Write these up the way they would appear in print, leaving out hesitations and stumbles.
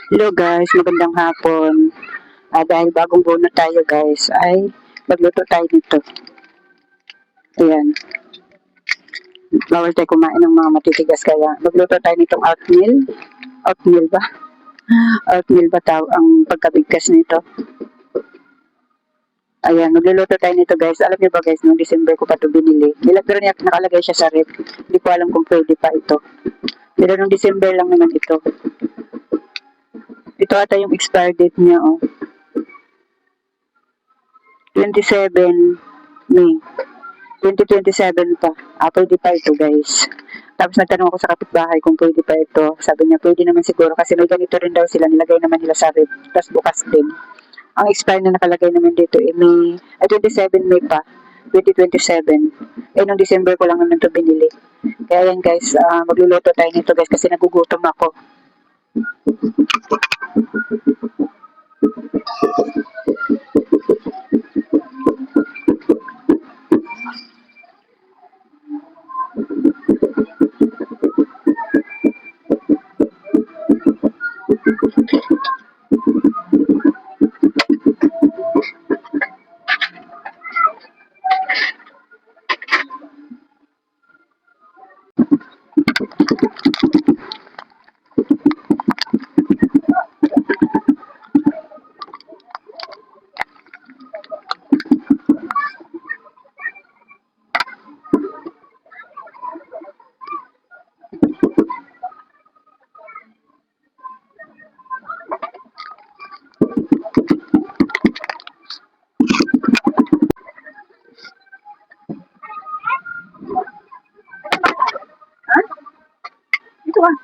Hello guys, magandang hapon. Dahil bagong bunot tayo guys, ay magluto tayo nito. Ayan, bawal tayo kumain ng mga matitigas kaya magluto tayo nitong oatmeal. Oatmeal ba? Oatmeal ba tao ang pagkabigkas nito? Ayan, magluluto tayo nito guys. Alam niyo ba guys, noong December ko pa ito binili. Pero nakalagay siya sa rep. Hindi ko alam kung pwede pa ito. Pero noong December lang naman ito. Ito ata yung expired date niya, oh. 27 May. 2027 pa. Pwede pa ito guys. Tapos nagtanong ako sa kapitbahay kung pwede pa ito. Sabi niya, pwede naman siguro kasi may ganito rin daw sila. Nilagay naman nila sa rep. Tapos bukas din. Ang expire na nakalagay naman dito May, 27 May pa. 2027. Nung December ko lang naman ito binili. Kaya yan guys, magluluto tayo nito guys kasi nagugutom ako. Ito ah.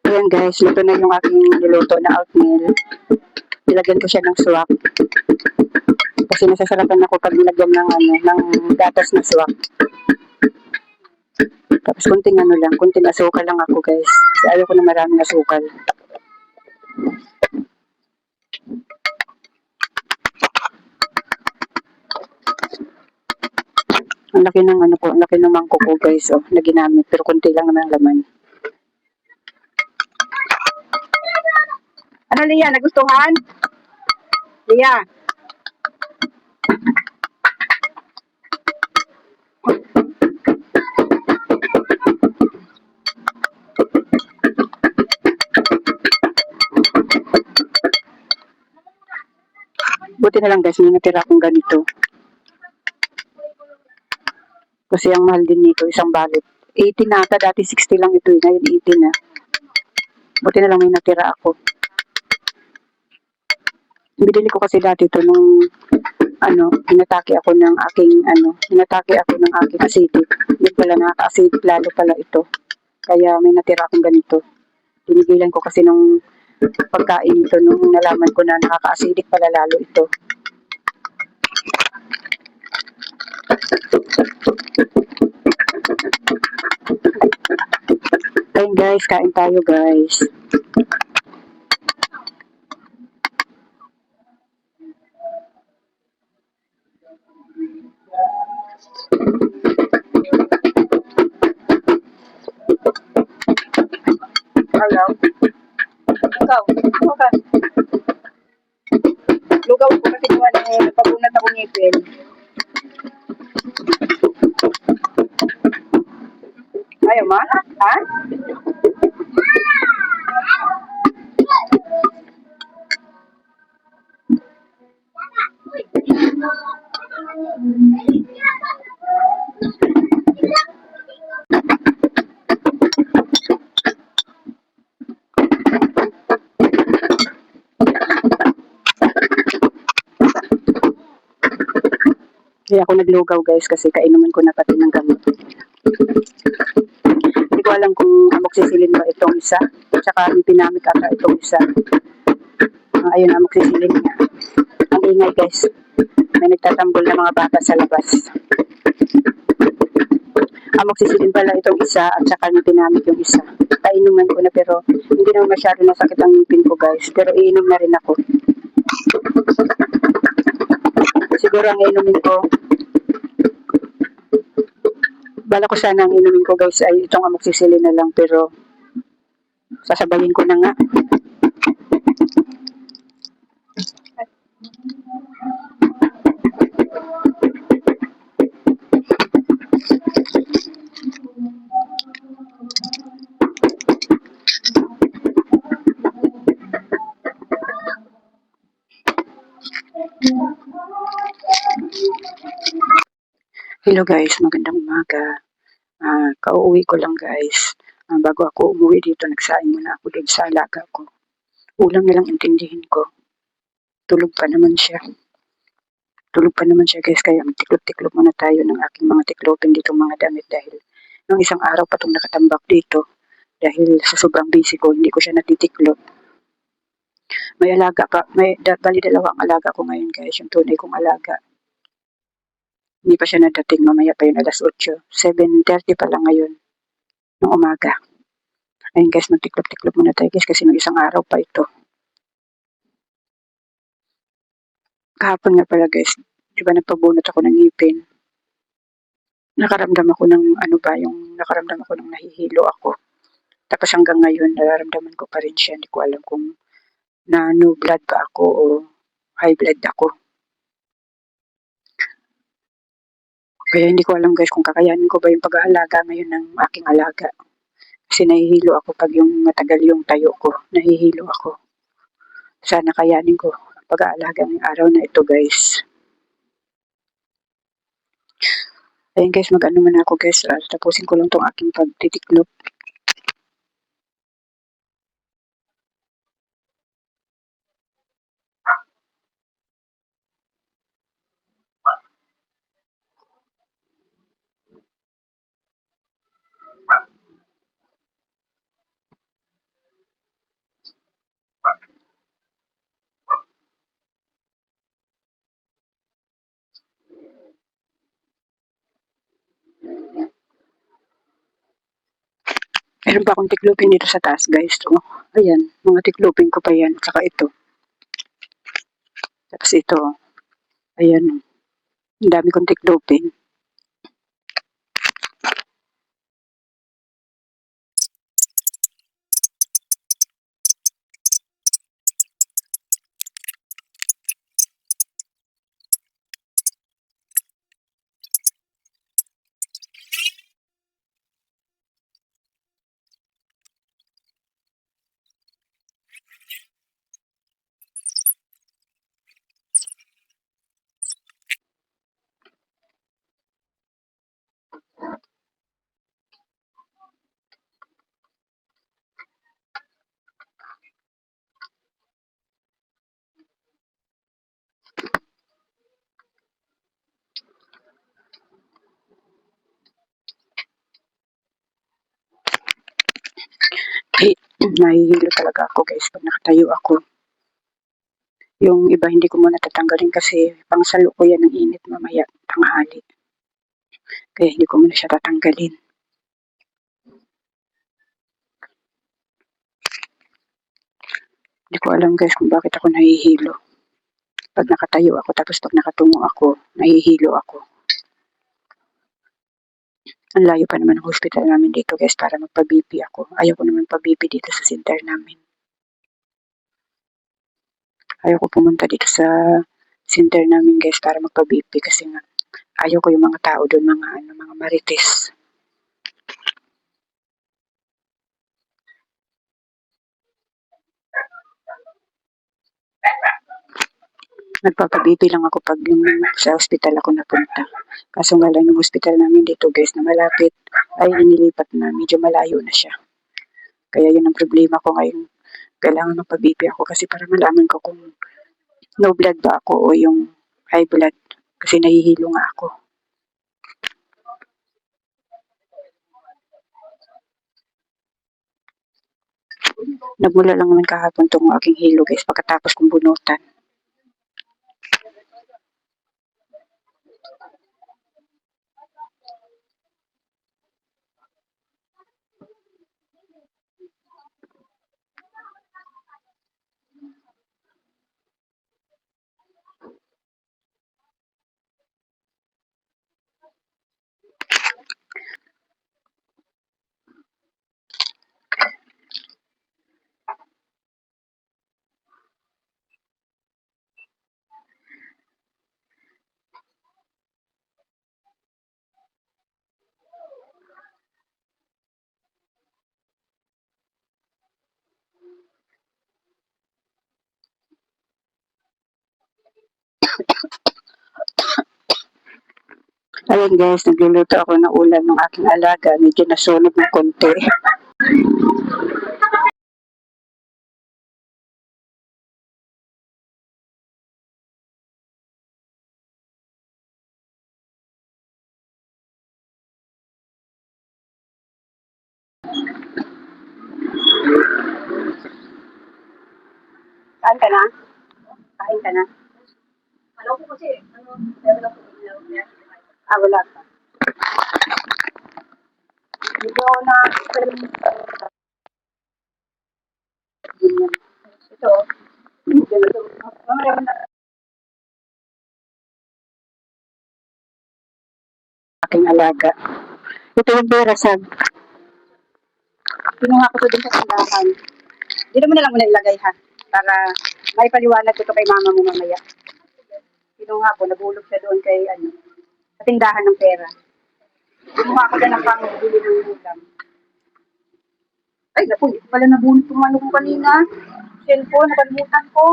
Ayan guys, luto na yung aking niluto na oatmeal. Nilagyan ko siya ng swak. Kasi nasasarapan ako pag nilagyan ng gatas na swak. Tapos kunting asukal lang ako guys. Kasi ayaw ko na maraming asukal. Ang laki ng ang laki ng mangkok ko guys, oh, na ginamit. Pero kunti lang naman ang laman. Ano Lia, nagustuhan? Lia. Buti na lang guys, may natira akong ganito. Kasi ang mahal din nito, isang balot. 80 na ata, dati 60 lang ito, ngayon 80 na. Buti na lang may natira ako. Binili ko kasi dati ito nung hinatake ako ng aking acidic. Yun pala, nakaka-acidic lalo pala ito. Kaya may natira akong ganito. Tinigilan ko kasi nung pagkain ito nung nalaman ko na nakaka-acidic pala lalo ito. Ayun guys, kain tayo guys. Hello? Ikaw? Ano ka? Lugaw ko kasi nagpapunat ako ngipin. Ayaw ma? Ha? Kaya ako naglugaw guys kasi kainuman ko na pati ng gamot. Hindi ko alam kung amoxicillin ba itong isa. Tsaka may pinamit ata itong isa. Ayun, amoxicillin niya. Ang ingay guys. May nagtatambol na mga bata sa labas. Amoxicillin pala itong isa at saka may pinamit yung isa. Kainuman ko na pero hindi naman masyado nasakit ang ngipin ko guys. Pero iinom na rin ako. Siguro ang inumin ko, bala ko sana ang inumin ko guys ay itong amoxicillin na lang pero sasabayin ko na nga. Hello guys, magandang umaga. Kauuwi ko lang guys. Bago ako umuwi dito, nagsaing muna ako dito sa alaga ko. Ulang nilang intindihin ko. Tulog pa naman siya. Tulog pa naman siya guys, kaya magtiklop-tiklop muna tayo ng aking mga tiklopin dito mga damit dahil nung isang araw pa itong nakatambak dito dahil sa sobrang busy ko, hindi ko siya natitiklop. May alaga pa, bali dalawang alaga ko ngayon guys, yung tunay kong alaga. Hindi pa siya nadating, mamaya pa yun alas 8. 7:30 pa lang ngayon ng umaga. Ayun guys, magtiklop-tiklop muna tayo guys kasi nung isang araw pa ito. Kahapon nga pala guys, di ba nagpabunot ako ng ngipin? Nakaramdam ako ng nakaramdam ako ng nahihilo ako. Tapos hanggang ngayon, nararamdaman ko pa rin siya. Hindi ko alam kung no blood ba ako o high blood ako. Kaya hindi ko alam guys kung kakayanin ko ba yung pag-aalaga ngayon ng aking alaga. Kasi nahihilo ako pag yung matagal yung tayo ko. Nahihilo ako. Sana kayanin ko pag-aalaga ng araw na ito guys. Ayun guys, mag-ano man ako guys. Tapusin ko lang tong aking pagtitiklop. Meron pa akong tiklopin dito sa taas guys. Oh, ayan, mga tiklopin ko pa yan. Saka ito. Tapos ito. Ayan. Ang dami kong tiklopin. Nahihilo talaga ako guys pag nakatayo ako. Yung iba hindi ko muna tatanggalin kasi pangsalo ko yan ng init mamaya tanghali. Kaya hindi ko muna siya tatanggalin. Hindi ko alam guys kung bakit ako nahihilo. Pag nakatayo ako tapos pag nakatungo ako, nahihilo ako. Ang layo pa naman ng hospital namin dito guys para magpa-BP ako. Ayaw ko naman pa-BP dito sa center namin. Ayaw ko pumunta dito sa center namin guys para magpa-BP kasi nga ayaw ko yung mga tao doon, mga marites. Nagpapa-BP lang ako pag yung sa hospital ako napunta. Kaso nga lang yung hospital namin dito guys na malapit ay inilipat na, medyo malayo na siya. Kaya yun ang problema ko ngayon. Kailangan magpa-BP ako kasi para malaman ko kung no blood ba ako o yung high blood. Kasi nahihilo nga ako. Nagmula lang naman kahapon tong aking hilo guys pagkatapos kong bunutan. Ayan guys, nagluluto ako ng ulam ng aking alaga. Medyo nasunog ng konti. Kain ka na? Kain ka na? Alam ko kasi, wala pa. Medyo na, ito, aking alaga. Ito yung pera sa kinuha ko to din sa tindahan. Dito mo na lang muna ilagay ha. Para may paliwanag ko to kay mama mo mamaya. Kinuha ko, nabulog siya doon kay sa tindahan ng pera. Kinuha ko din ang pang-bili ng ulam. Ay, naku, hindi ko pala nabunot yung ano ko kanina. Cellphone, nakalimutan ko.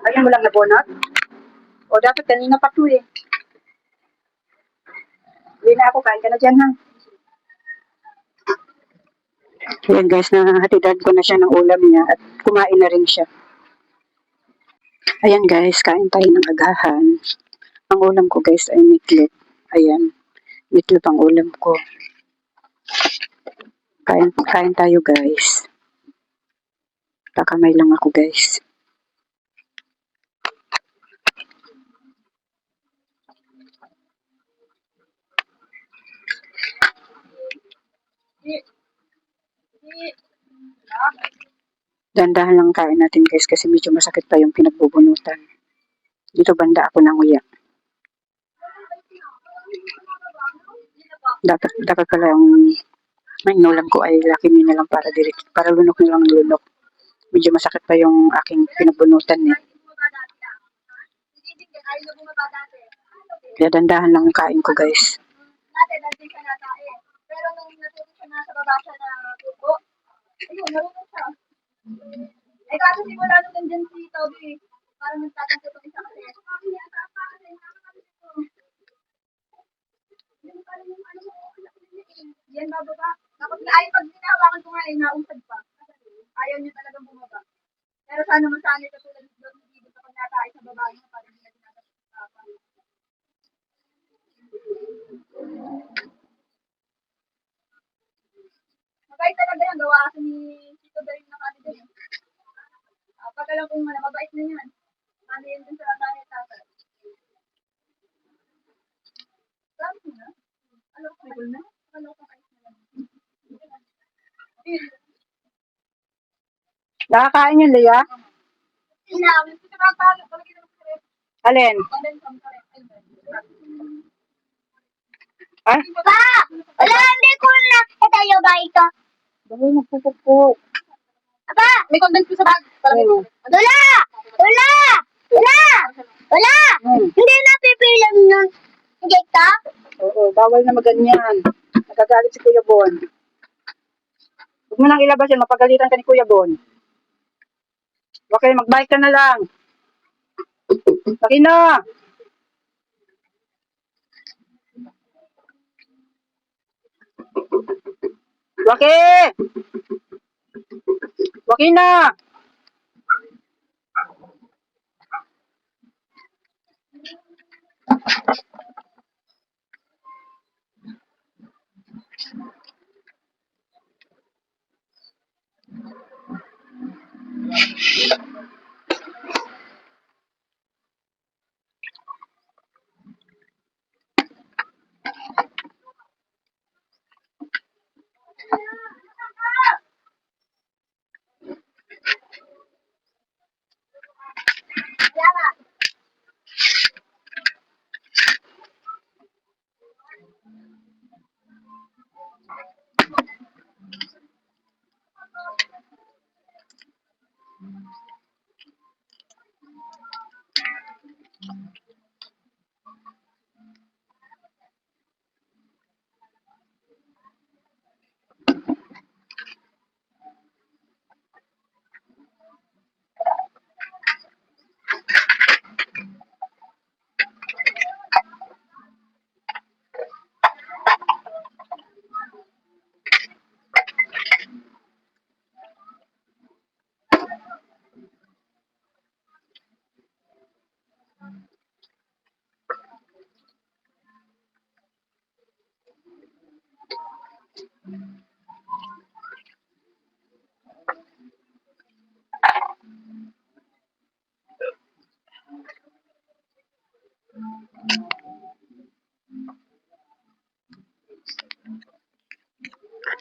Ayun mo lang nabunot? O, dapat kanina pa to eh. Hindi na ako, kain ka na dyan ha. Ayan guys, nahatidan ko na siya ng ulam niya at kumain na rin siya. Ayan guys, kain tayo ng agahan. Ang ulam ko guys ay meatloaf. Ayan, meatloaf ang ulam ko. Kain tayo guys. Kakamay lang ako guys. Dandahan lang kain natin guys kasi medyo masakit pa yung pinagbubunutan. Dito banda ako nanguya. Dapat pala yung inulam ko ay laki na lang para lunok na lang lunok. Medyo masakit pa yung aking pinagbunutan eh. Kaya dandahan lang ang kain ko guys. Pero nung natuto siya na sa baba siya na tubo, ayun, marunong siya. Eh kaso simula nung nandyan si Toby, parang nagtatanggap itong isa kasi. Yan bababa. Tapos na ay pag hinahawakan ko nga ay naumpad pa. Ayaw niya talagang bumaba. Pero sana masanay katulad ng doon dito kapag nataay sa baba niya para hindi na tinatanggap sa papa. Mabait talaga yan. Gawa kasi ni Tito Darin na kami din. Pag alam kong mabait na yan. Ano yan dun sa nanay at tatay. Sabi ko na. Alam ko na. Alam ko kayo na lang. Nakakain yun, Leia? Alin? Ah? Pa! Wala, hindi ko na. Tayo ba ito? Dali, nagpupukpuk. Pa! May condense ko sa bag. Wala! Wala! Wala! Wala! Hindi na pipilang nun. Hindi ka? Oo, bawal na maganyan. Nagagalit si Kuya Bon. Huwag mo nang ilabas yan, mapagalitan ka ni Kuya Bon. Okay, mag-bike ka na lang. Laki na! Laki! Laki na!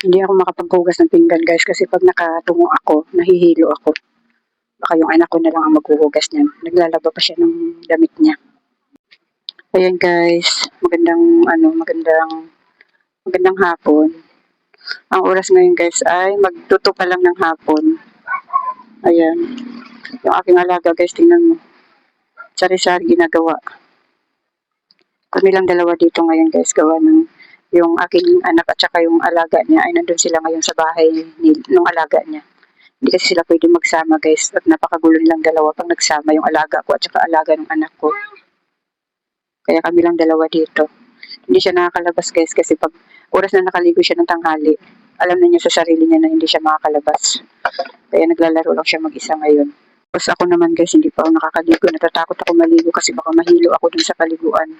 Hindi ako makapaghugas ng pinggan guys kasi pag nakatungo ako, nahihilo ako. Baka yung anak ko na lang ang maghuhugas niyan. Naglalaba pa siya ng damit niya. Ayan guys, magandang hapon. Ang oras ngayon guys ay magtuto pa lang ng hapon. Ayan. Yung aking alaga guys, tingnan mo. Sari-sari ginagawa. Kami lang dalawa dito ngayon guys, gawa ng yung aking anak at saka yung alaga niya ay nandun sila ngayon sa bahay nung alaga niya. Hindi kasi sila pwede magsama guys at napakagulo nilang dalawa pag nagsama yung alaga ko at saka alaga ng anak ko. Kaya kami lang dalawa dito. Hindi siya nakakalabas guys kasi pag oras na nakaligo siya ng tanghali, alam na niya sa sarili niya na hindi siya makakalabas. Kaya naglalaro lang siya mag-isa ngayon. Tapos ako naman guys, hindi pa ako nakakaligo. Natatakot ako maligo kasi baka mahilo ako dun sa paliguan.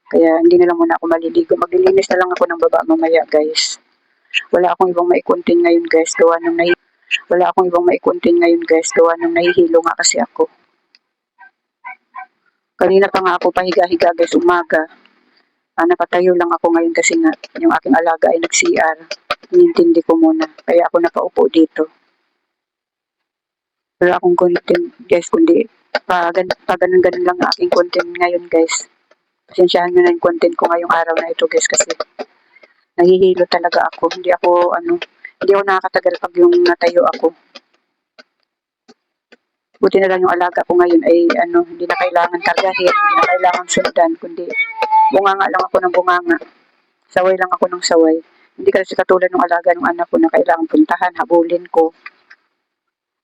Kaya hindi na lang muna ako maliligo. Maglilinis na lang ako ng baba mamaya guys. Wala akong ibang maikontin ngayon guys. Gawa ng nahihilo nga kasi ako. Kanina pa nga ako pahiga-higa guys, umaga. Napatayo lang ako ngayon kasi nga yung aking alaga ay nag-CR. Inintindi ko muna. Kaya ako nakaupo dito. Wala akong content guys, kundi pa ganun-ganun lang ang aking content ngayon guys. Pasensyahan nyo na yung content ko ngayong araw na ito guys kasi nahihilo talaga ako. Hindi ako nakakatagal pag yung natayo ako. Buti na lang yung alaga ko ngayon ay hindi na kailangan kargahin, hindi na kailangan sundan, kundi bunganga lang ako ng bunganga. Saway lang ako ng saway. Hindi kasi katulad ng alaga ng anak ko na kailangan puntahan, habulin ko.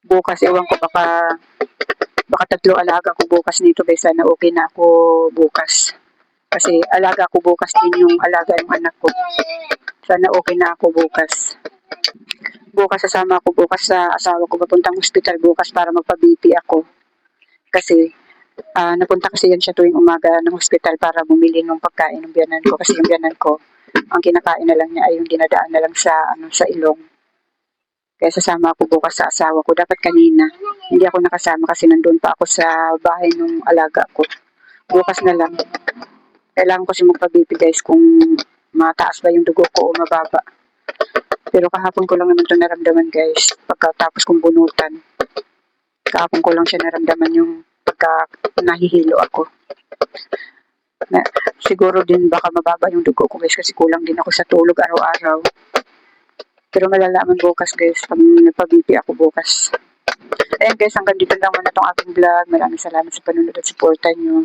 Bukas, ewan ko, baka 3 alaga ko bukas nito guys. Sana okay na ako bukas. Kasi alaga ko bukas din yung alaga ng anak ko. Sana okay na ako bukas. Bukas sasama ako bukas sa asawa ko papuntang hospital bukas para magpa-BP ako. Kasi napunta kasi yan siya tuwing umaga ng hospital para bumili ng pagkain ng biyanan ko. Kasi yung biyanan ko, ang kinakain na lang niya ay yung dinadaan na lang sa ilong. Kaya sasama ako bukas sa asawa ko. Dapat kanina, hindi ako nakasama kasi nandun pa ako sa bahay ng alaga ko. Bukas na lang. Kailangan ko siya magpa-BP guys kung mataas ba yung dugo ko o mababa. Pero kahapon ko lang naman ito naramdaman guys. Pagkatapos kong bunutan. Kahapon ko lang siya naramdaman yung pagka nahihilo ako. Siguro din baka mababa yung dugo ko guys kasi kulang din ako sa tulog araw-araw. Pero malalaman bukas guys pag nagpa-BP ako bukas. Ayan guys, hanggang dito lang muna itong aking vlog. Maraming salamat sa panunod at suporta nyo.